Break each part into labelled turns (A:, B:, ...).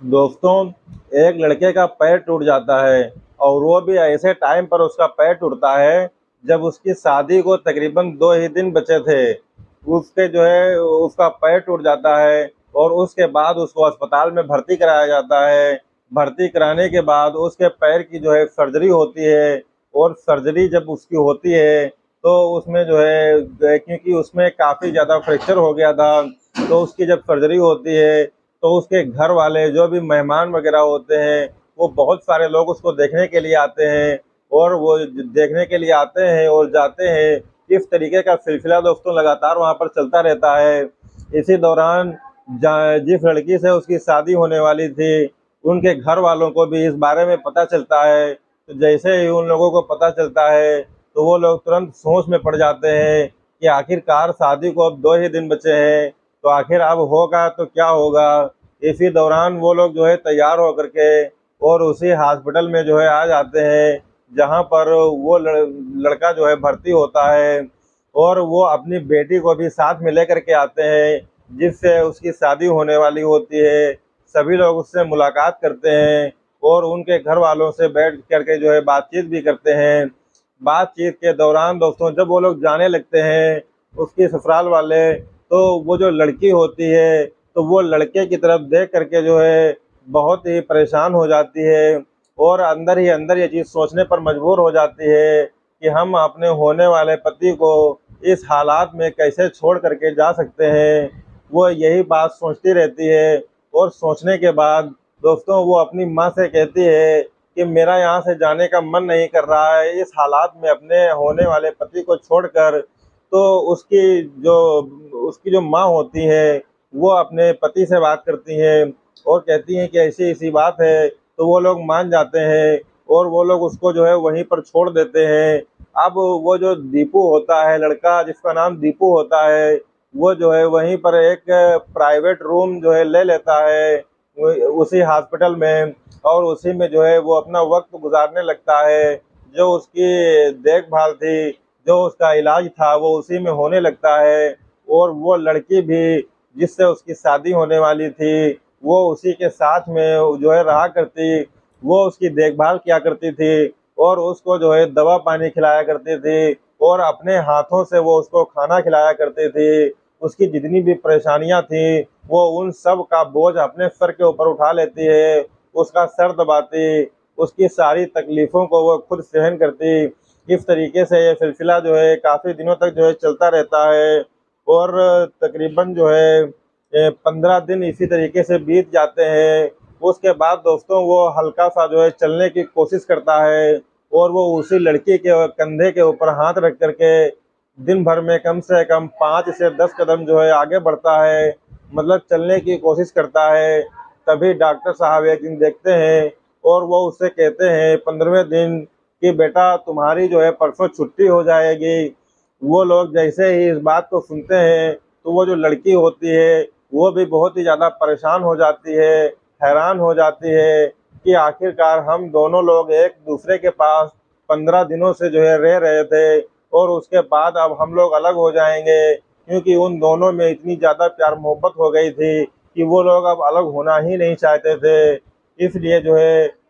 A: दोस्तों, एक लड़के का पैर टूट जाता है और वो भी ऐसे टाइम पर उसका पैर टूटता है जब उसकी शादी को तकरीबन 2 ही दिन बचे थे। उसके जो है उसका पैर टूट जाता है और उसके बाद उसको अस्पताल में भर्ती कराया जाता है। भर्ती कराने के बाद उसके पैर की जो है सर्जरी होती है और सर्जरी जब उसकी होती है तो उसमें जो है क्योंकि उसमें काफ़ी ज़्यादा फ्रैक्चर हो गया था, तो उसकी जब सर्जरी होती है तो उसके घर वाले जो भी मेहमान वगैरह होते हैं वो बहुत सारे लोग उसको देखने के लिए आते हैं और वो देखने के लिए आते हैं और जाते हैं। इस तरीके का सिलसिला दोस्तों लगातार वहाँ पर चलता रहता है। इसी दौरान जिस लड़की से उसकी शादी होने वाली थी उनके घर वालों को भी इस बारे में पता चलता है। तो जैसे ही उन लोगों को पता चलता है तो वो लोग तुरंत सोच में पड़ जाते हैं कि आखिरकार शादी को अब 2 ही दिन बचे हैं, तो आखिर अब होगा तो क्या होगा। इसी दौरान वो लोग जो है तैयार होकर के और उसी हॉस्पिटल में जो है आ जाते हैं जहाँ पर वो लड़का जो है भर्ती होता है और वो अपनी बेटी को भी साथ में लेकर के आते हैं जिससे उसकी शादी होने वाली होती है। सभी लोग उससे मुलाकात करते हैं और उनके घर वालों से बैठ करके जो है बातचीत भी करते हैं। बातचीत के दौरान दोस्तों जब वो लोग जाने लगते हैं उसके ससुराल वाले, तो वो जो लड़की होती है तो वो लड़के की तरफ देख करके जो है बहुत ही परेशान हो जाती है और अंदर ही अंदर ये चीज़ सोचने पर मजबूर हो जाती है कि हम अपने होने वाले पति को इस हालात में कैसे छोड़ करके जा सकते हैं। वो यही बात सोचती रहती है और सोचने के बाद दोस्तों वो अपनी माँ से कहती है कि मेरा यहाँ से जाने का मन नहीं कर रहा है इस हालात में अपने होने वाले पति को छोड़कर। तो उसकी जो माँ होती है वो अपने पति से बात करती हैं और कहती हैं कि ऐसी ऐसी बात है, तो वो लोग मान जाते हैं और वो लोग उसको जो है वहीं पर छोड़ देते हैं। अब वो जो दीपू होता है, लड़का जिसका नाम दीपू होता है, वो जो है वहीं पर एक प्राइवेट रूम जो है ले लेता है उसी हॉस्पिटल में और उसी में जो है वो अपना वक्त गुजारने लगता है। जो उसकी देखभाल थी, जो उसका इलाज था वो उसी में होने लगता है और वो लड़की भी जिससे उसकी शादी होने वाली थी वो उसी के साथ में जो है रहा करती। वो उसकी देखभाल किया करती थी और उसको जो है दवा पानी खिलाया करती थी और अपने हाथों से वो उसको खाना खिलाया करती थी। उसकी जितनी भी परेशानियां थी वो उन सब का बोझ अपने सर के ऊपर उठा लेती है, उसका सर दबाती, उसकी सारी तकलीफ़ों को वो खुद सहन करती। इस तरीके से ये सिलसिला जो है काफ़ी दिनों तक जो है चलता रहता है और तकरीबन जो है 15 दिन इसी तरीके से बीत जाते हैं। उसके बाद दोस्तों वो हल्का-सा जो है चलने की कोशिश करता है और वो उसी लड़की के कंधे के ऊपर हाथ रख कर के दिन भर में कम से कम 5 से 10 कदम जो है आगे बढ़ता है, मतलब चलने की कोशिश करता है। तभी डॉक्टर साहब एक दिन देखते हैं और वो उससे कहते हैं 15वें दिन कि बेटा तुम्हारी जो है परसों छुट्टी हो जाएगी। वो लोग जैसे ही इस बात को सुनते हैं तो वो जो लड़की होती है वो भी बहुत ही ज़्यादा परेशान हो जाती है, हैरान हो जाती है कि आखिरकार हम दोनों लोग एक दूसरे के पास 15 दिनों से जो है रह रहे थे और उसके बाद अब हम लोग अलग हो जाएंगे, क्योंकि उन दोनों में इतनी ज़्यादा प्यार मोहब्बत हो गई थी कि वो लोग अब अलग होना ही नहीं चाहते थे। इसलिए जो है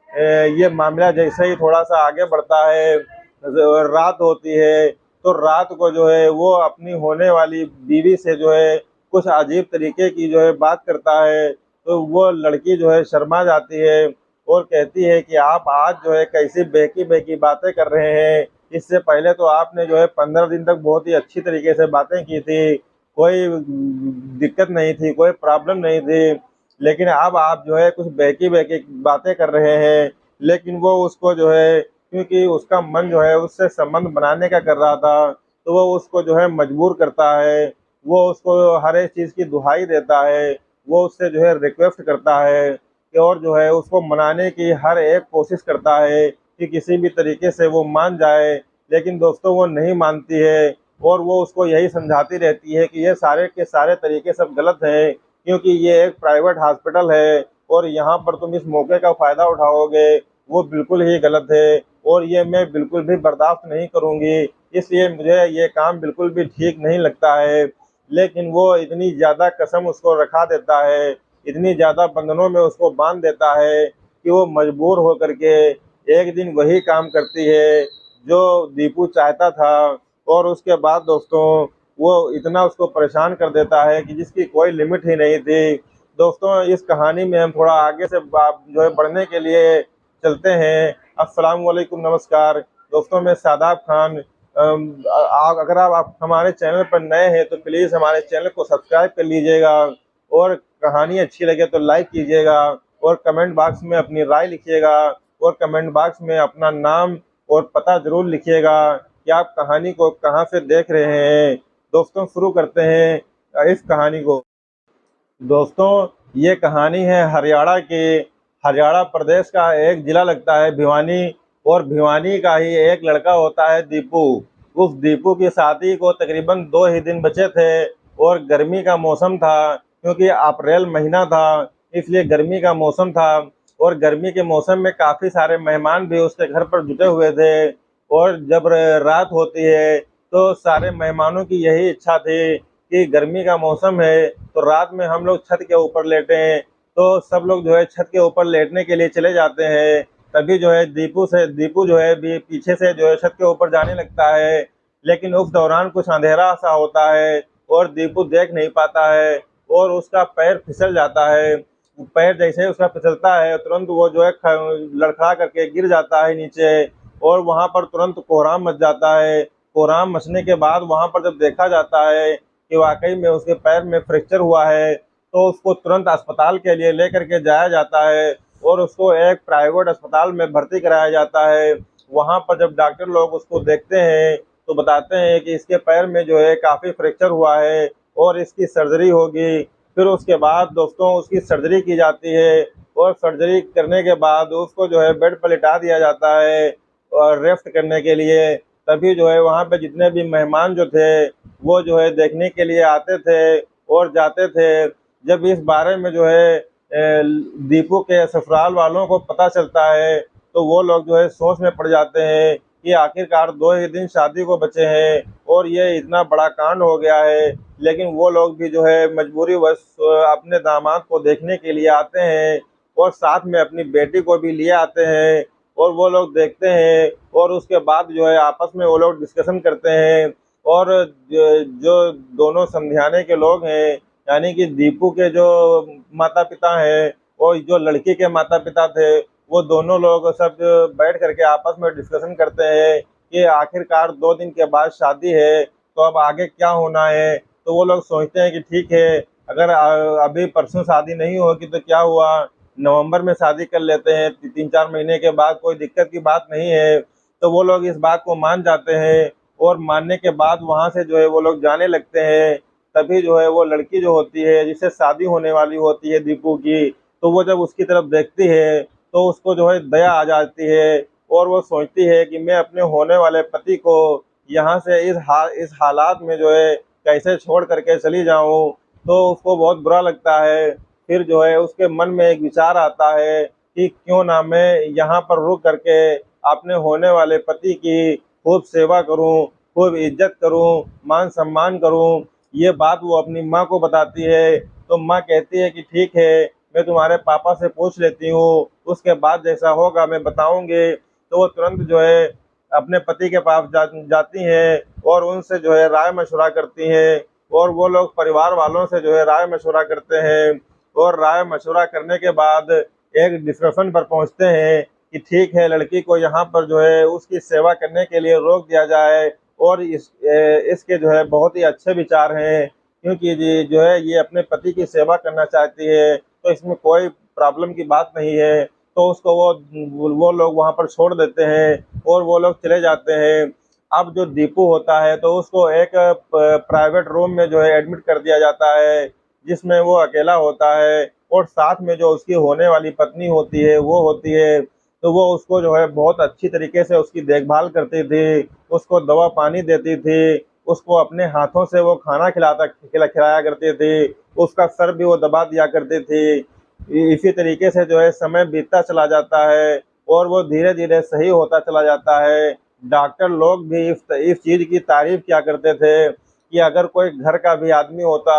A: ये मामला जैसे ही थोड़ा-सा आगे बढ़ता है, रात होती है, तो रात को जो है वो अपनी होने वाली बीवी से जो है कुछ अजीब तरीके की जो है बात करता है। तो वो लड़की जो है शर्मा जाती है और कहती है कि आप आज जो है कैसी बहकी-बहकी बातें कर रहे हैं। इससे पहले तो आपने जो है 15 दिन तक बहुत ही अच्छी तरीके से बातें की थी, कोई दिक्कत नहीं थी, कोई प्रॉब्लम नहीं थी। लेकिन अब आप जो है कुछ बहकी-बहकी बातें कर रहे हैं। लेकिन वो उसको जो है क्योंकि उसका मन जो है उससे संबंध बनाने का कर रहा था, तो वो उसको जो है मजबूर करता है। वो उसको हर एक चीज़ की दुहाई देता है, वो उससे जो है रिक्वेस्ट करता है कि और जो है उसको मनाने की हर एक कोशिश करता है कि किसी भी तरीके से वो मान जाए। लेकिन दोस्तों वो नहीं मानती है और वो उसको यही समझाती रहती है कि ये सारे के सारे तरीके सब गलत हैं, क्योंकि ये एक प्राइवेट हॉस्पिटल है और यहाँ पर तुम इस मौके का फ़ायदा उठाओगे, वो बिल्कुल ही गलत है और ये मैं बिल्कुल भी बर्दाश्त नहीं करूँगी। इसलिए मुझे ये काम बिल्कुल भी ठीक नहीं लगता है। लेकिन वो इतनी ज़्यादा कसम उसको रखा देता है इतनी ज़्यादा बंधनों में उसको बांध देता है कि वो मजबूर हो करके एक दिन वही काम करती है जो दीपू चाहता था। और उसके बाद दोस्तों वो इतना उसको परेशान कर देता है कि जिसकी कोई लिमिट ही नहीं थी। दोस्तों इस कहानी में हम थोड़ा आगे से जो है बढ़ने के लिए चलते हैं। अस्सलाम वालेकुम, नमस्कार दोस्तों, मैं शादाब खान। अगर आप हमारे चैनल पर नए हैं तो प्लीज़ हमारे चैनल को सब्सक्राइब कर लीजिएगा, और कहानी अच्छी लगे तो लाइक कीजिएगा, और कमेंट बॉक्स में अपनी राय लिखिएगा, और कमेंट बॉक्स में अपना नाम और पता ज़रूर लिखिएगा कि आप कहानी को कहाँ से देख रहे हैं। दोस्तों शुरू करते हैं इस कहानी को। दोस्तों ये कहानी है हरियाणा के, हरियाणा प्रदेश का एक ज़िला लगता है भिवानी, और भिवानी का ही एक लड़का होता है दीपू। उस दीपू की शादी को तकरीबन 2 ही दिन बचे थे, और गर्मी का मौसम था क्योंकि अप्रैल महीना था, इसलिए गर्मी का मौसम था। और गर्मी के मौसम में काफ़ी सारे मेहमान भी उसके घर पर जुटे हुए थे। और जब रात होती है तो सारे मेहमानों की यही इच्छा थी कि गर्मी का मौसम है तो रात में हम लोग छत के ऊपर लेटें। तो सब लोग जो है छत के ऊपर लेटने के लिए चले जाते हैं। तभी जो है दीपू जो है भी पीछे से जो है छत के ऊपर जाने लगता है, लेकिन उस दौरान कुछ अंधेरा सा होता है और दीपू देख नहीं पाता है, और उसका पैर फिसल जाता है। पैर जैसे ही उसका फिसलता है तुरंत वो जो है लड़खड़ा करके गिर जाता है नीचे, और वहां पर तुरंत कोहराम मच जाता है। कोहराम मचने के बाद वहां पर जब देखा जाता है कि वाकई में उसके पैर में फ्रैक्चर हुआ है, तो उसको तुरंत अस्पताल के लिए लेकर के जाया जाता है, और उसको एक प्राइवेट अस्पताल में भर्ती कराया जाता है। वहां पर जब डॉक्टर लोग उसको देखते हैं तो बताते हैं कि इसके पैर में जो है काफ़ी फ्रैक्चर हुआ है और इसकी सर्जरी होगी। फिर उसके बाद दोस्तों उसकी सर्जरी की जाती है, और सर्जरी करने के बाद उसको जो है बेड पर लिटा दिया जाता है और रेस्ट करने के लिए। तभी जो है वहाँ पे जितने भी मेहमान जो थे वो जो है देखने के लिए आते थे और जाते थे। जब इस बारे में जो है दीपू के ससुराल वालों को पता चलता है तो वो लोग जो है सोच में पड़ जाते हैं कि आखिरकार 2 ही दिन शादी को बचे हैं और ये इतना बड़ा कांड हो गया है। लेकिन वो लोग भी जो है मजबूरीवश अपने दामाद को देखने के लिए आते हैं, और साथ में अपनी बेटी को भी लिए आते हैं, और वो लोग देखते हैं, और उसके बाद जो है आपस में वो लोग डिस्कशन करते हैं। और जो दोनों समझाने के लोग हैं, यानी कि दीपू के जो माता पिता हैं और जो लड़की के माता पिता थे, वो दोनों लोग सब बैठ करके आपस में डिस्कशन करते हैं कि आखिरकार 2 दिन के बाद शादी है तो अब आगे क्या होना है। तो वो लोग सोचते हैं कि ठीक है, अगर अभी परसों शादी नहीं होगी तो क्या हुआ, नवंबर में शादी कर लेते हैं, 3-4 महीने के बाद, कोई दिक्कत की बात नहीं है। तो वो लोग इस बात को मान जाते हैं, और मानने के बाद वहाँ से जो है वो लोग जाने लगते हैं। तभी जो है वो लड़की जो होती है जिससे शादी होने वाली होती है दीपू की, तो वो जब उसकी तरफ देखती है तो उसको जो है दया आ जाती है, और वो सोचती है कि मैं अपने होने वाले पति को यहाँ से इस हालात में जो है कैसे छोड़ करके चली जाऊँ। तो उसको बहुत बुरा लगता है। फिर जो है उसके मन में एक विचार आता है कि क्यों ना मैं यहाँ पर रुक करके अपने होने वाले पति की खूब सेवा करूँ, खूब इज्जत करूँ, मान सम्मान करूँ। ये बात वो अपनी माँ को बताती है, तो माँ कहती है कि ठीक है, मैं तुम्हारे पापा से पूछ लेती हूँ, उसके बाद जैसा होगा मैं बताऊँगी। तो वो तुरंत जो है अपने पति के पास जाती हैं, और उनसे जो है राय मशवरा करती हैं, और वो लोग परिवार वालों से जो है राय मशवरा करते हैं, और राय मशवरा करने के बाद एक डिस्कशन पर पहुंचते हैं कि ठीक है, लड़की को यहाँ पर जो है उसकी सेवा करने के लिए रोक दिया जाए। और इसके जो है बहुत ही अच्छे विचार हैं, क्योंकि ये जो है ये अपने पति की सेवा करना चाहती है, तो इसमें कोई प्रॉब्लम की बात नहीं है। तो उसको वो लोग वहाँ पर छोड़ देते हैं और वो लोग चले जाते हैं। अब जो दीपू होता है तो उसको एक प्राइवेट रूम में जो है एडमिट कर दिया जाता है, जिसमें वो अकेला होता है, और साथ में जो उसकी होने वाली पत्नी होती है वो होती है। तो वो उसको जो है बहुत अच्छी तरीके से उसकी देखभाल करती थी, उसको दवा पानी देती थी, उसको अपने हाथों से वो खाना खिलाया करती थी, उसका सर भी वो दबा दिया करती थी। इसी तरीके से जो है समय बीतता चला जाता है, और वो धीरे धीरे सही होता चला जाता है। डॉक्टर लोग भी इस चीज़ की तारीफ किया करते थे कि अगर कोई घर का भी आदमी होता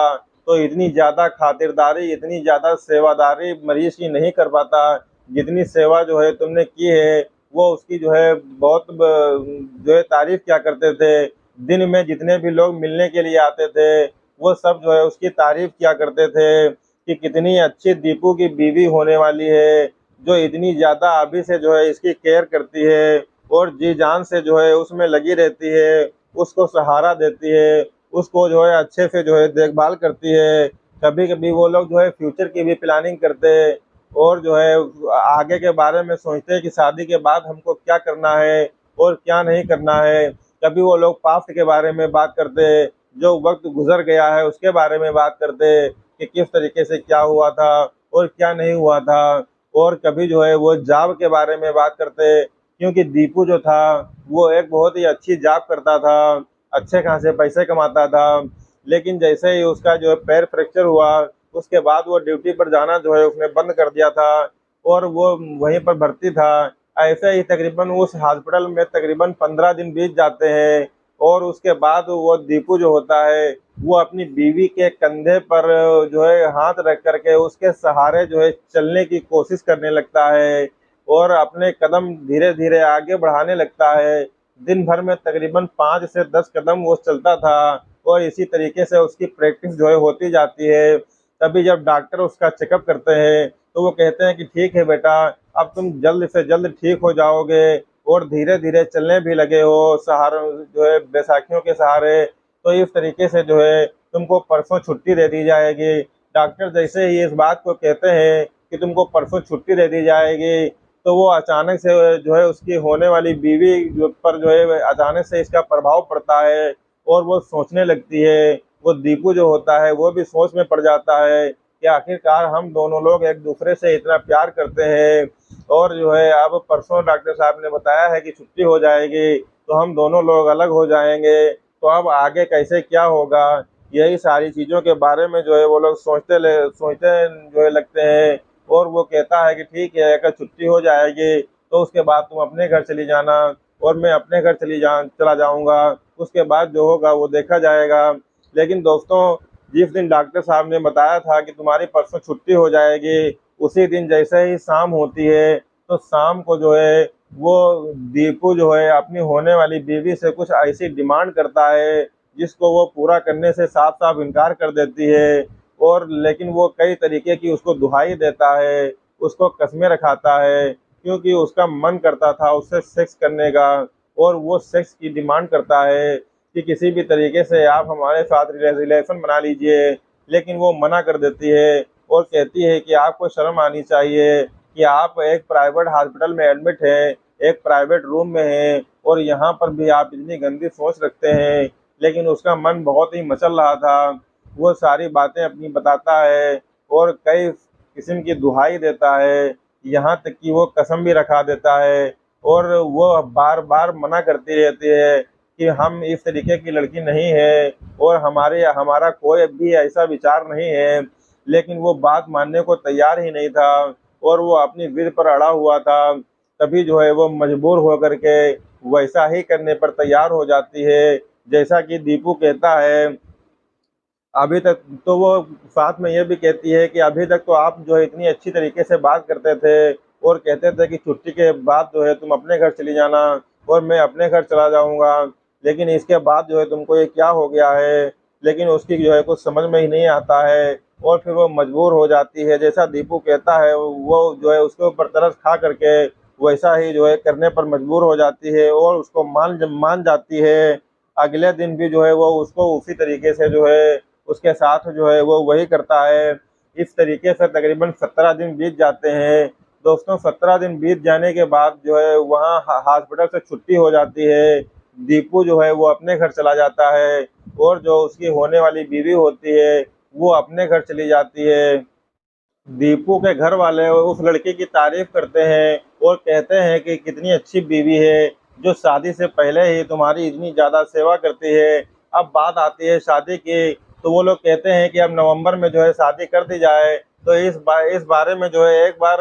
A: तो इतनी ज़्यादा खातिरदारी, इतनी ज़्यादा सेवादारी मरीज़ की नहीं कर पाता। जितनी सेवा जो है तुमने की है, वो उसकी जो है बहुत जो है तारीफ़ किया करते थे। दिन में जितने भी लोग मिलने के लिए आते थे, वो सब जो है उसकी तारीफ़ किया करते थे कि कितनी अच्छी दीपू की बीवी होने वाली है, जो इतनी ज़्यादा अभी से जो है इसकी केयर करती है और जी-जान से जो है उसमें लगी रहती है, उसको सहारा देती है, उसको जो है अच्छे से जो है देखभाल करती है। कभी-कभी वो लोग जो है फ्यूचर की भी प्लानिंग करते हैं और जो है आगे के बारे में सोचते हैं कि शादी के बाद हमको क्या करना है और क्या नहीं करना है। कभी वो लोग पास्ट के बारे में बात करते हैं, जो वक़्त गुज़र गया है उसके बारे में बात करते हैं कि किस तरीके से क्या हुआ था और क्या नहीं हुआ था। और कभी जो है वो जॉब के बारे में बात करते हैं, क्योंकि दीपू जो था वो एक बहुत ही अच्छी जॉब करता था, अच्छे खासे पैसे कमाता था। लेकिन जैसे ही उसका जो है पैर फ्रैक्चर हुआ, उसके बाद वो ड्यूटी पर जाना जो है उसने बंद कर दिया था और वो वहीं पर भर्ती था। ऐसे ही तकरीबन उस हॉस्पिटल में तकरीबन 15 दिन बीत जाते हैं और उसके बाद वो दीपू जो होता है, वो अपनी बीवी के कंधे पर जो है हाथ रख कर के उसके सहारे जो है चलने की कोशिश करने लगता है और अपने कदम धीरे-धीरे आगे बढ़ाने लगता है। दिन भर में तकरीबन 5 से 10 कदम वो चलता था और इसी तरीके से उसकी प्रैक्टिस जो है होती जाती है। तभी जब डॉक्टर उसका चेकअप करते हैं, तो वो कहते हैं कि ठीक है बेटा, अब तुम जल्द से जल्द ठीक हो जाओगे और धीरे-धीरे चलने भी लगे हो सहारों जो है बैसाखियों के सहारे। तो इस तरीके से जो है तुमको परसों छुट्टी दे दी जाएगी। डॉक्टर जैसे ही इस बात को कहते हैं कि तुमको परसों छुट्टी दे दी जाएगी, तो वो अचानक से जो है उसकी होने वाली बीवी जो पर जो है अचानक से इसका प्रभाव पड़ता है और वो सोचने लगती है। वो दीपू जो होता है वो भी सोच में पड़ जाता है कि आखिरकार हम दोनों लोग एक दूसरे से इतना प्यार करते हैं और जो है अब परसों डॉक्टर साहब ने बताया है कि छुट्टी हो जाएगी, तो हम दोनों लोग अलग हो जाएंगे। तो अब आगे कैसे क्या होगा, यही सारी चीज़ों के बारे में जो है वो लोग सोचते जो है लगते हैं। और वो कहता है कि ठीक है, अगर छुट्टी हो जाएगी तो उसके बाद तुम अपने घर चली जाना और मैं अपने घर चला जाऊंगा। उसके बाद जो होगा वो देखा जाएगा। लेकिन दोस्तों, जिस दिन डॉक्टर साहब ने बताया था कि तुम्हारी परसों छुट्टी हो जाएगी, उसी दिन जैसे ही शाम होती है, तो शाम को जो है वो दीपू जो है अपनी होने वाली बीवी से कुछ ऐसी डिमांड करता है जिसको वो पूरा करने से साफ-साफ इनकार कर देती है। और लेकिन वो कई तरीके की उसको दुहाई देता है, उसको कस्में रखाता है, क्योंकि उसका मन करता था उससे सेक्स करने का और वो सेक्स की डिमांड करता है कि किसी भी तरीके से आप हमारे साथ रिलेशन बना लीजिए। लेकिन वो मना कर देती है और कहती है कि आपको शर्म आनी चाहिए कि आप एक प्राइवेट हॉस्पिटल में एडमिट हैं, एक प्राइवेट रूम में हैं और यहाँ पर भी आप इतनी गंदी सोच रखते हैं। लेकिन उसका मन बहुत ही मचल रहा था। वो सारी बातें अपनी बताता है और कई किस्म की दुहाई देता है, यहाँ तक कि वो कसम भी रखा देता है और वो बार-बार मना करती रहती है कि हम इस तरीके की लड़की नहीं है और हमारा कोई भी ऐसा विचार नहीं है। लेकिन वो बात मानने को तैयार ही नहीं था और वो अपनी ज़िद पर अड़ा हुआ था। तभी जो है वो मजबूर होकर के वैसा ही करने पर तैयार हो जाती है, जैसा कि दीपू कहता है। अभी तक तो वो साथ में ये भी कहती है कि अभी तक तो आप जो है इतनी अच्छी तरीके से बात करते थे और कहते थे कि छुट्टी के बाद जो है तुम अपने घर चली जाना और मैं अपने घर चला जाऊंगा, लेकिन इसके बाद जो है तुमको ये क्या हो गया है। लेकिन उसकी जो है कुछ समझ में ही नहीं आता है और फिर वो मजबूर हो जाती है, जैसा दीपू कहता है वो जो है उसके ऊपर तरस खा करके वैसा ही जो है करने पर मजबूर हो जाती है और उसको मान जाती है। अगले दिन भी जो है वो उसको उसी तरीके से जो है उसके साथ जो है वो वही करता है। इस तरीके से तकरीबन 17 दिन बीत जाते हैं। दोस्तों, 17 दिन बीत जाने के बाद जो है वहाँ हॉस्पिटल से छुट्टी हो जाती है। दीपू जो है वो अपने घर चला जाता है और जो उसकी होने वाली बीवी होती है वो अपने घर चली जाती है। दीपू के घर वाले उस लड़की की तारीफ करते हैं और कहते हैं कि कितनी अच्छी बीवी है, जो शादी से पहले ही तुम्हारी इतनी ज़्यादा सेवा करती है। अब बात आती है शादी की, तो वो लोग कहते हैं कि अब नवंबर में जो है शादी कर दी जाए। तो इस बारे में जो है एक बार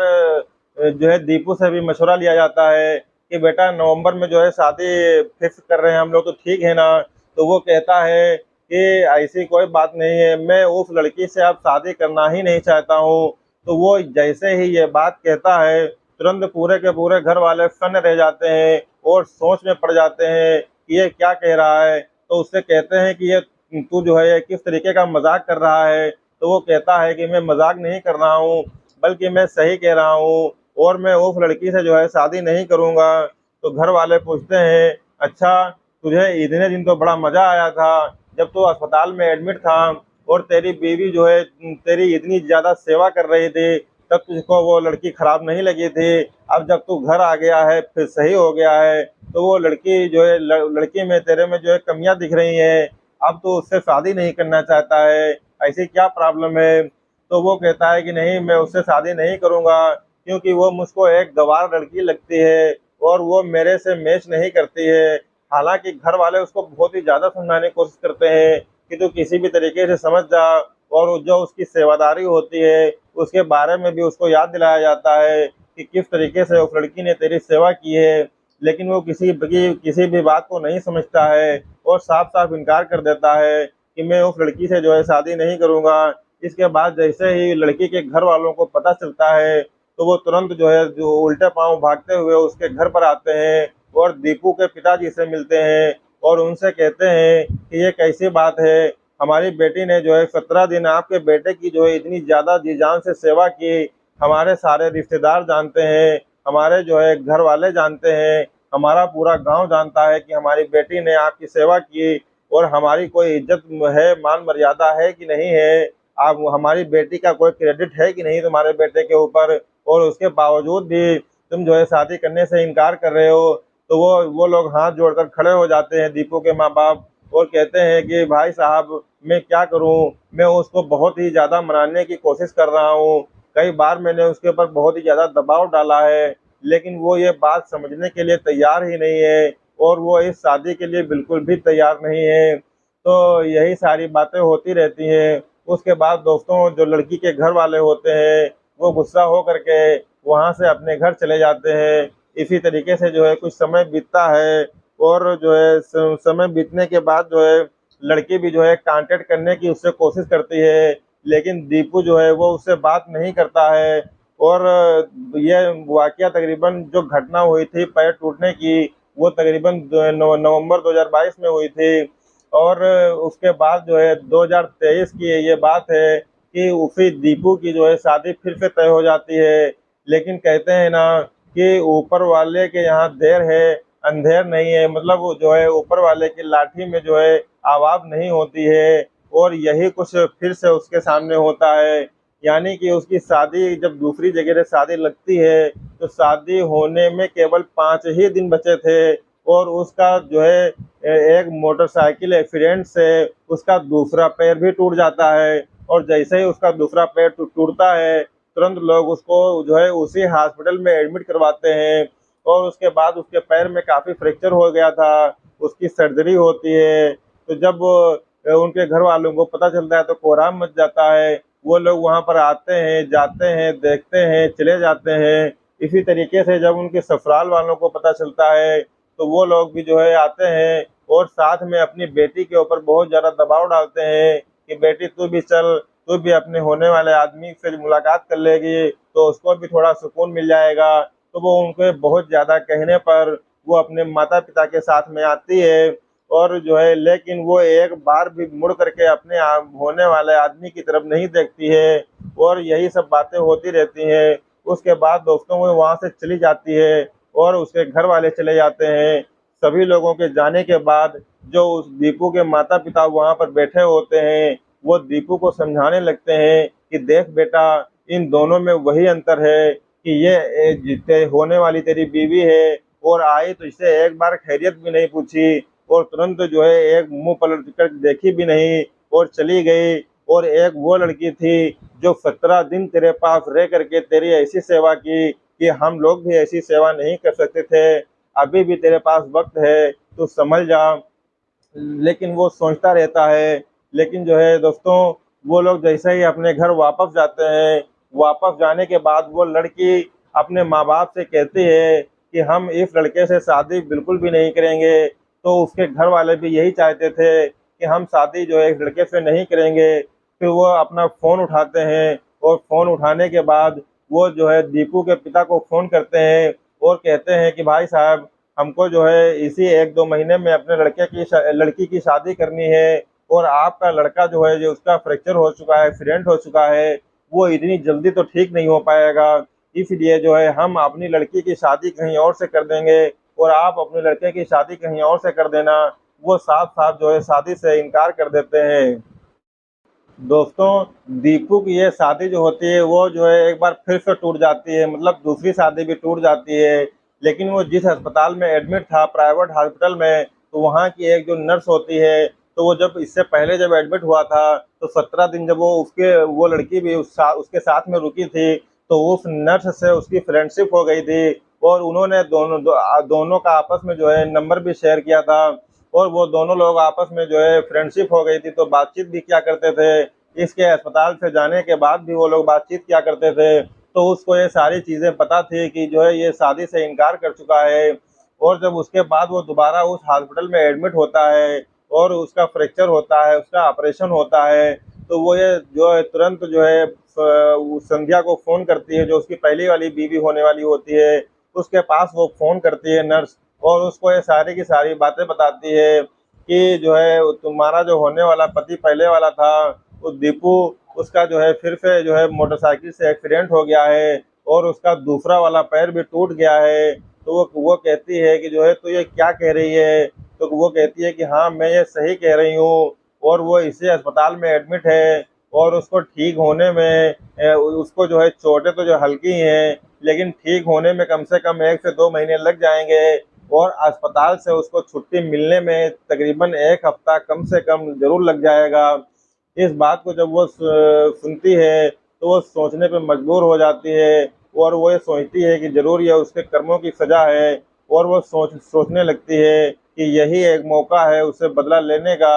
A: जो है दीपू से भी मशवरा लिया जाता है कि बेटा नवंबर में जो है शादी फिक्स कर रहे हैं हम लोग, तो ठीक है ना। तो वो कहता है कि ऐसी कोई बात नहीं है, मैं उस लड़की से अब शादी करना ही नहीं चाहता हूँ। तो वो जैसे ही ये बात कहता है, तुरंत पूरे के पूरे घर वाले सन्न रह जाते हैं और सोच में पड़ जाते हैं कि ये क्या कह रहा है। तो उससे कहते हैं कि ये तू जो है ये किस तरीके का मजाक कर रहा है। तो वो कहता है कि मैं मजाक नहीं कर रहा हूँ, बल्कि मैं सही कह रहा हूँ और मैं उस लड़की से जो है शादी नहीं करूँगा। तो घर वाले पूछते हैं, अच्छा तुझे इतने दिन तो बड़ा मजा आया था जब तू अस्पताल में एडमिट था और तेरी बीवी जो है तेरी इतनी ज्यादा सेवा कर रही थी, तब तुझको वो लड़की खराब नहीं लगी थी। अब जब तू घर आ गया है, फिर सही हो गया है, तो वो लड़की जो है लड़की में तेरे में जो है कमियां दिख रही हैं। अब तो उससे शादी नहीं करना चाहता है, ऐसी क्या प्रॉब्लम है। तो वो कहता है कि नहीं, मैं उससे शादी नहीं करूंगा क्योंकि वो मुझको एक गंवार लड़की लगती है और वो मेरे से मैच नहीं करती है। हालांकि घर वाले उसको बहुत ही ज़्यादा समझाने की कोशिश करते हैं कि तू किसी भी तरीके से समझ जा, और जो उसकी सेवादारी होती है उसके बारे में भी उसको याद दिलाया जाता है कि किस तरीके से उस लड़की ने तेरी सेवा की है। लेकिन वो किसी भी बात को नहीं समझता है और साफ साफ इनकार कर देता है कि मैं उस लड़की से जो है शादी नहीं करूँगा। इसके बाद जैसे ही लड़की के घर वालों को पता चलता है, तो वो तुरंत जो है जो उल्टे पांव भागते हुए उसके घर पर आते हैं और दीपू के पिताजी से मिलते हैं और उनसे कहते हैं कि ये कैसी बात है, हमारी बेटी ने जो है 17 दिन आपके बेटे की जो है इतनी ज़्यादा जी जान से सेवा की। हमारे सारे रिश्तेदार जानते हैं, हमारे जो है घर वाले जानते हैं, हमारा पूरा गांव जानता है कि हमारी बेटी ने आपकी सेवा की और हमारी कोई इज्जत है, मान मर्यादा है कि नहीं है, आप हमारी बेटी का कोई क्रेडिट है कि नहीं तुम्हारे बेटे के ऊपर, और उसके बावजूद भी तुम जो है शादी करने से इनकार कर रहे हो। तो वो लोग हाथ जोड़कर खड़े हो जाते हैं दीपू के माँ बाप और कहते हैं कि भाई साहब मैं क्या करूं, मैं उसको बहुत ही ज़्यादा मनाने की कोशिश कर रहा हूं, कई बार मैंने उसके ऊपर बहुत ही ज़्यादा दबाव डाला है, लेकिन वो ये बात समझने के लिए तैयार ही नहीं है और वो इस शादी के लिए बिल्कुल भी तैयार नहीं है। तो यही सारी बातें होती रहती हैं। उसके बाद दोस्तों जो लड़की के घर वाले होते हैं वो गुस्सा हो करके वहाँ से अपने घर चले जाते हैं। इसी तरीके से जो है कुछ समय बीतता है और जो है समय बीतने के बाद जो है लड़की भी जो है कांटेक्ट करने की उससे कोशिश करती है, लेकिन दीपू जो है वो उससे बात नहीं करता है। और यह वाकया तकरीबन जो घटना हुई थी पैर टूटने की, वो तकरीबन नवंबर 2022 में हुई थी। और उसके बाद जो है 2023 की ये बात है कि उसी दीपू की जो है शादी फिर से तय हो जाती है। लेकिन कहते हैं ना कि ऊपर वाले के यहाँ देर है अंधेर नहीं है, मतलब वो जो है ऊपर वाले की लाठी में जो है आवाज नहीं होती है, और यही कुछ फिर से उसके सामने होता है। यानी कि उसकी शादी जब दूसरी जगह से शादी लगती है तो शादी होने में केवल 5 ही दिन बचे थे और उसका जो है एक मोटरसाइकिल एक्सीडेंट से उसका दूसरा पैर भी टूट जाता है। और जैसे ही उसका दूसरा पैर टूटता है, तुरंत लोग उसको जो है उसी हॉस्पिटल में एडमिट करवाते हैं और उसके बाद उसके पैर में काफ़ी फ्रैक्चर हो गया था, उसकी सर्जरी होती है। तो जब उनके घर वालों को पता चलता है तो कोहराम मच जाता है। वो लोग वहाँ पर आते हैं, जाते हैं, देखते हैं, चले जाते हैं। इसी तरीके से जब उनके ससुराल वालों को पता चलता है तो वो लोग भी जो है आते हैं और साथ में अपनी बेटी के ऊपर बहुत ज़्यादा दबाव डालते हैं कि बेटी तू भी चल, तू भी अपने होने वाले आदमी से मुलाकात कर लेगी तो उसको भी थोड़ा सुकून मिल जाएगा। तो वो उनके बहुत ज़्यादा कहने पर वो अपने माता पिता के साथ में आती है और जो है लेकिन वो एक बार भी मुड़ करके अपने होने वाले आदमी की तरफ नहीं देखती है और यही सब बातें होती रहती हैं। उसके बाद दोस्तों वो वहाँ से चली जाती है और उसके घर वाले चले जाते हैं। सभी लोगों के जाने के बाद जो उस दीपू के माता पिता वहाँ पर बैठे होते हैं वो दीपू को समझाने लगते हैं कि देख बेटा, इन दोनों में वही अंतर है कि ये जितने होने वाली तेरी बीवी है और आई तो इसे एक बार खैरियत भी नहीं पूछी और तुरंत जो है एक मुंह पलट कर देखी भी नहीं और चली गई। और एक वो लड़की थी जो 17 दिन तेरे पास रह करके तेरी ऐसी सेवा की कि हम लोग भी ऐसी सेवा नहीं कर सकते थे। अभी भी तेरे पास वक्त है तो समझ जा। लेकिन वो सोचता रहता है। लेकिन जो है दोस्तों वो लोग जैसे ही अपने घर वापस जाते हैं, वापस जाने के बाद वो लड़की अपने माँ बाप से कहती है कि हम इस लड़के से शादी बिल्कुल भी नहीं करेंगे। तो उसके घर वाले भी यही चाहते थे कि हम शादी जो है इस लड़के से नहीं करेंगे। फिर वो अपना फ़ोन उठाते हैं और फ़ोन उठाने के बाद वो जो है दीपू के पिता को फ़ोन करते हैं और कहते हैं कि भाई साहब, हमको जो है इसी 1-2 महीने में अपने लड़की की शादी करनी है और आपका लड़का जो है, जो उसका फ्रैक्चर हो चुका है, एक्सीडेंट हो चुका है, वो इतनी जल्दी तो ठीक नहीं हो पाएगा। इसलिए जो है हम अपनी लड़की की शादी कहीं और से कर देंगे और आप अपने लड़के की शादी कहीं और से कर देना। वो साफ-साफ जो है शादी से इनकार कर देते हैं। दोस्तों, दीपू की ये शादी जो होती है वो जो है एक बार फिर से टूट जाती है, मतलब दूसरी शादी भी टूट जाती है। लेकिन वो जिस अस्पताल में एडमिट था, प्राइवेट हॉस्पिटल में, तो वहाँ की एक जो नर्स होती है, तो वो जब इससे पहले जब एडमिट हुआ था, तो 17 दिन जब वो लड़की भी उसके साथ में रुकी थी, तो उस नर्स से उसकी फ्रेंडशिप हो गई थी और उन्होंने दोनों का आपस में जो है नंबर भी शेयर किया था और वो दोनों लोग आपस में जो है फ्रेंडशिप हो गई थी, तो बातचीत भी किया करते थे। इसके अस्पताल से जाने के बाद भी वो लोग बातचीत किया करते थे। तो उसको ये सारी चीज़ें पता थी कि जो है ये शादी से इनकार कर चुका है और जब उसके बाद वो दोबारा उस हॉस्पिटल में एडमिट होता है और उसका फ्रैक्चर होता है, उसका ऑपरेशन होता है, तो वो ये जो है तुरंत जो है वो संध्या को फ़ोन करती है, जो उसकी पहली वाली बीवी होने वाली होती है। उसके पास वो फ़ोन करती है नर्स और उसको ये सारी की सारी बातें बताती है कि जो है तुम्हारा जो होने वाला पति पहले वाला था, वो दीपू, उसका जो है फिर से जो है मोटरसाइकिल से एक्सीडेंट हो गया है और उसका दूसरा वाला पैर भी टूट गया है। तो वो कहती है कि जो है तू ये क्या कह रही है? तो वो कहती है कि हाँ, मैं ये सही कह रही हूँ और वो इसी अस्पताल में एडमिट है और उसको ठीक होने में उसको जो है चोटें तो जो हल्की हैं, लेकिन ठीक होने में कम से कम 1 से 2 महीने लग जाएँगे और अस्पताल से उसको छुट्टी मिलने में तकरीबन 1 हफ्ता कम से कम ज़रूर लग जाएगा। इस बात को जब वो सुनती है, तो वो सोचने पे मजबूर हो जाती है और वो ये सोचती है कि ज़रूर ये उसके कर्मों की सज़ा है और वो सोचने लगती है कि यही एक मौका है उसे बदला लेने का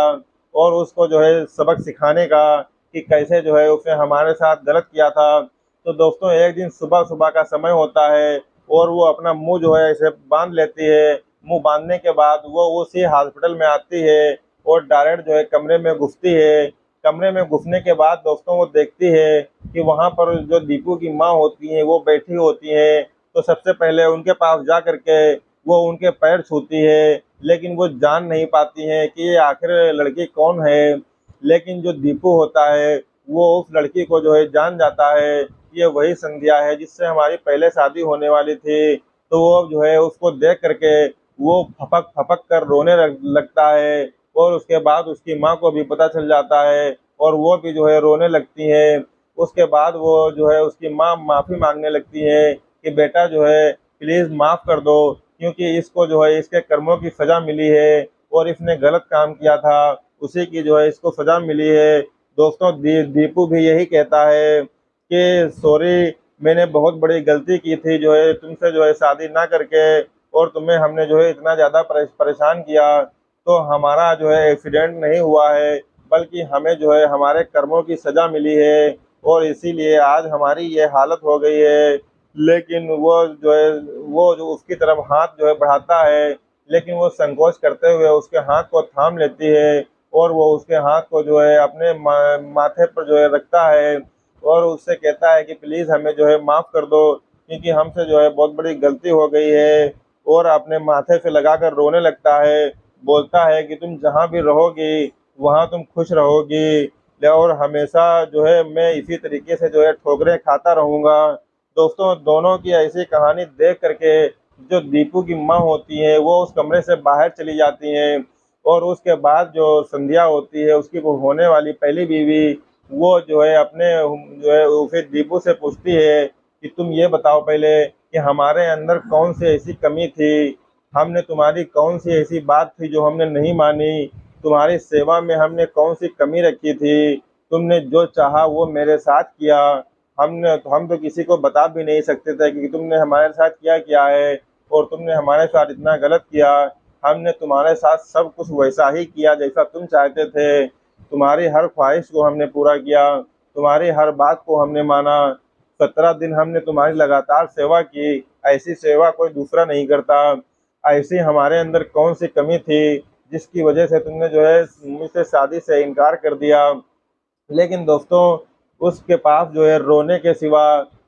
A: और उसको जो है सबक सिखाने का कि कैसे जो है उसने हमारे साथ गलत किया था। तो दोस्तों, एक दिन सुबह-सुबह का समय होता है और वो अपना मुँह जो है ऐसे बाँध लेती है। मुँह बाँधने के बाद वो उसी हॉस्पिटल में आती है और डायरेक्ट जो है कमरे में घुसती है। कमरे में घुसने के बाद दोस्तों वो देखती है कि वहाँ पर जो दीपू की माँ होती हैं वो बैठी होती हैं। तो सबसे पहले उनके पास जा कर के वो उनके पैर छूती है, लेकिन वो जान नहीं पाती हैं कि ये आखिर लड़की कौन है। लेकिन जो दीपू होता है वो उस लड़की को जो है जान जाता है, ये वही संध्या है जिससे हमारी पहले शादी होने वाली थी। तो वो जो है उसको देख कर के वो फपक-फपक कर रोने लगता है और उसके बाद उसकी माँ को भी पता चल जाता है और वो भी जो है रोने लगती हैं। उसके बाद वो जो है उसकी माँ माफ़ी माँगने लगती है कि बेटा जो है प्लीज़ माफ़ कर दो, क्योंकि इसको जो है इसके कर्मों की सज़ा मिली है और इसने गलत काम किया था, उसी की जो है इसको सज़ा मिली है। दोस्तों, दीपू भी यही कहता है कि सॉरी, मैंने बहुत बड़ी गलती की थी जो है तुमसे जो है शादी ना करके और तुम्हें हमने जो है इतना ज़्यादा परेशान किया। तो हमारा जो है एक्सीडेंट नहीं हुआ है, बल्कि हमें जो है हमारे कर्मों की सज़ा मिली है और इसीलिए आज हमारी ये हालत हो गई है। लेकिन वो जो उसकी तरफ हाथ जो है बढ़ाता है, लेकिन वो संकोच करते हुए उसके हाथ को थाम लेती है और वो उसके हाथ को जो है अपने माथे पर जो है रखता है और उससे कहता है कि प्लीज़ हमें जो है माफ़ कर दो, क्योंकि हमसे जो है बहुत बड़ी गलती हो गई है और अपने माथे से लगाकर रोने लगता है। बोलता है कि तुम जहाँ भी रहोगी, वहाँ तुम खुश रहोगी और हमेशा जो है मैं इसी तरीके से जो है ठोकरें खाता रहूँगा। दोस्तों, दोनों की ऐसी कहानी देख कर के जो दीपू की माँ होती हैं, वो उस कमरे से बाहर चली जाती हैं और उसके बाद जो संध्या होती है, उसकी वो होने वाली पहली बीवी, वो जो है अपने जो है उसे दीपू से पूछती है कि तुम ये बताओ पहले कि हमारे अंदर कौन-सी ऐसी कमी थी? हमने तुम्हारी कौन-सी ऐसी बात थी जो हमने नहीं मानी? तुम्हारी सेवा में हमने कौन-सी कमी रखी थी? तुमने जो चाहा वो मेरे साथ किया। हम तो किसी को बता भी नहीं सकते थे कि तुमने हमारे साथ क्या-क्या है और तुमने हमारे साथ इतना गलत किया। हमने तुम्हारे साथ सब कुछ वैसा ही किया जैसा तुम चाहते थे। तुम्हारी हर ख्वाहिश को हमने पूरा किया, तुम्हारी हर बात को हमने माना। 17 दिन हमने तुम्हारी लगातार सेवा की, ऐसी सेवा कोई दूसरा नहीं करता। ऐसी हमारे अंदर कौन-सी कमी थी जिसकी वजह से तुमने जो है मुझसे शादी से इनकार कर दिया। लेकिन दोस्तों उसके पास जो है रोने के सिवा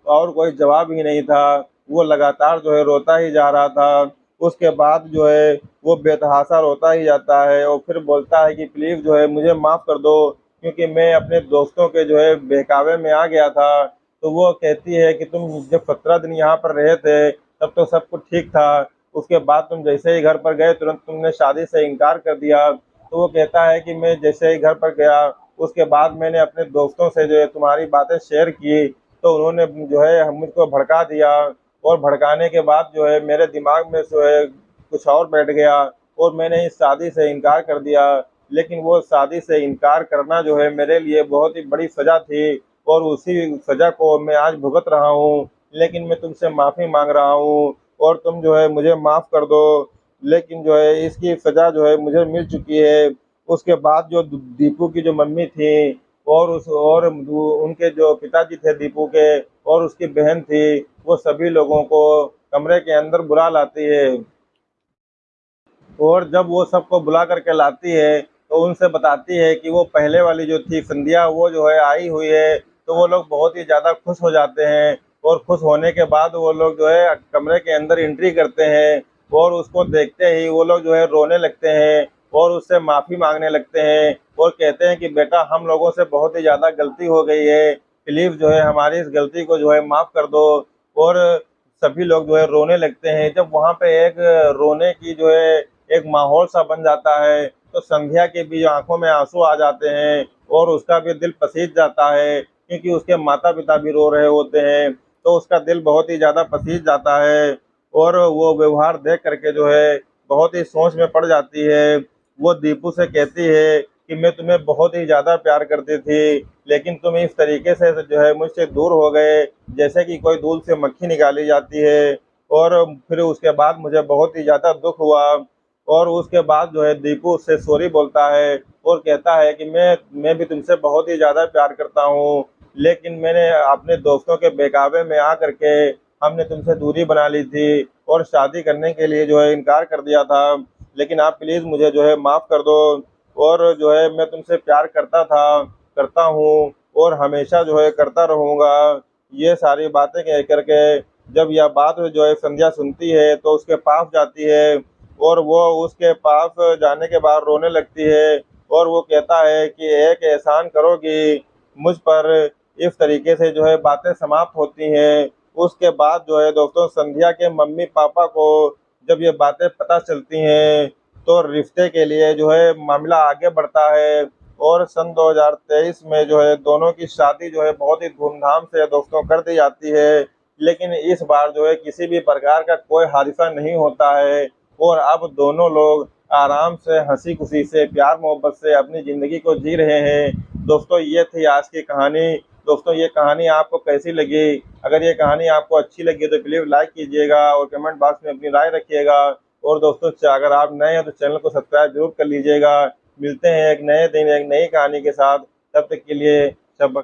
A: और कोई जवाब ही नहीं था। वो लगातार जो है रोता ही जा रहा था। उसके बाद जो है वो बेतहाशा रोता ही जाता है और फिर बोलता है कि प्लीज़ जो है मुझे माफ़ कर दो, क्योंकि मैं अपने दोस्तों के जो है बहकावे में आ गया था। तो वो कहती है कि तुम जब 17 दिन यहाँ पर रहे थे तब तो सब कुछ ठीक था, उसके बाद तुम जैसे ही घर पर गए तुरंत तुमने शादी से इनकार कर दिया। तो वो कहता है कि मैं जैसे ही घर पर गया उसके बाद मैंने अपने दोस्तों से जो है तुम्हारी बातें शेयर की, तो उन्होंने जो है मुझको भड़का दिया और भड़काने के बाद जो है मेरे दिमाग में जो है कुछ और बैठ गया और मैंने इस शादी से इनकार कर दिया। लेकिन वो शादी से इनकार करना जो है मेरे लिए बहुत ही बड़ी सज़ा थी और उसी सज़ा को मैं आज भुगत रहा हूँ। लेकिन मैं तुमसे माफ़ी मांग रहा हूँ और तुम जो है मुझे माफ़ कर दो। लेकिन जो है इसकी सज़ा जो है मुझे मिल चुकी है। उसके बाद जो दीपू की जो मम्मी थी और उनके जो पिताजी थे दीपू के और उसकी बहन थी, वो सभी लोगों को कमरे के अंदर बुला लाती है और जब वो सबको बुला करके लाती है तो उनसे बताती है कि वो पहले वाली जो थी संध्या वो जो है आई हुई है। तो वो लोग बहुत ही ज़्यादा खुश हो जाते हैं और खुश होने के बाद वो लोग जो है कमरे के अंदर एंट्री करते हैं और उसको देखते ही वो लोग जो है रोने लगते हैं और उससे माफ़ी मांगने लगते हैं और कहते हैं कि बेटा हम लोगों से बहुत ही ज़्यादा गलती हो गई है, प्लीज़ जो है हमारी इस गलती को जो है माफ़ कर दो। और सभी लोग जो है रोने लगते हैं। जब वहाँ पे एक रोने की जो है एक माहौल सा बन जाता है तो संध्या के भी आंखों में आंसू आ जाते हैं और उसका भी दिल पसीज जाता है, क्योंकि उसके माता पिता भी रो रहे होते हैं। तो उसका दिल बहुत ही ज़्यादा पसीज जाता है और वो व्यवहार देख करके जो है बहुत ही सोच में पड़ जाती है। वो दीपू से कहती है कि मैं तुम्हें बहुत ही ज़्यादा प्यार करती थी, लेकिन तुम इस तरीके से जो है मुझसे दूर हो गए जैसे कि कोई दूध से मक्खी निकाली जाती है। और फिर उसके बाद मुझे बहुत ही ज़्यादा दुख हुआ और उसके बाद जो है दीपू उससे सॉरी बोलता है और कहता है कि मैं भी तुमसे बहुत ही ज़्यादा प्यार करता हूँ, लेकिन मैंने अपने दोस्तों के बहकावे में आ करके हमने तुमसे दूरी बना ली थी और शादी करने के लिए जो है इनकार कर दिया था। लेकिन आप प्लीज़ मुझे जो है माफ़ कर दो और जो है मैं तुमसे प्यार करता था, करता हूँ और हमेशा जो है करता रहूँगा। ये सारी बातें कह करके जब यह बात जो है संध्या सुनती है तो उसके पास जाती है और वो उसके पास जाने के बाद रोने लगती है और वो कहता है कि एक एहसान करोगी मुझ पर। इस तरीके से जो है बातें समाप्त होती हैं। उसके बाद जो है दोस्तों संध्या के मम्मी पापा को जब ये बातें पता चलती हैं तो रिश्ते के लिए जो है मामला आगे बढ़ता है और सन 2023 में जो है दोनों की शादी जो है बहुत ही धूमधाम से दोस्तों कर दी जाती है। लेकिन इस बार जो है किसी भी प्रकार का कोई हादसा नहीं होता है और अब दोनों लोग आराम से हंसी खुशी से प्यार मोहब्बत से अपनी ज़िंदगी को जी रहे हैं। दोस्तों ये थी आज की कहानी। दोस्तों ये कहानी आपको कैसी लगी? अगर ये कहानी आपको अच्छी लगी तो प्लीज़ लाइक कीजिएगा और कमेंट बॉक्स में अपनी राय रखिएगा। और दोस्तों अगर आप नए हैं तो चैनल को सब्सक्राइब जरूर कर लीजिएगा। मिलते हैं एक नए दिन एक नई कहानी के साथ, तब तक के लिए शब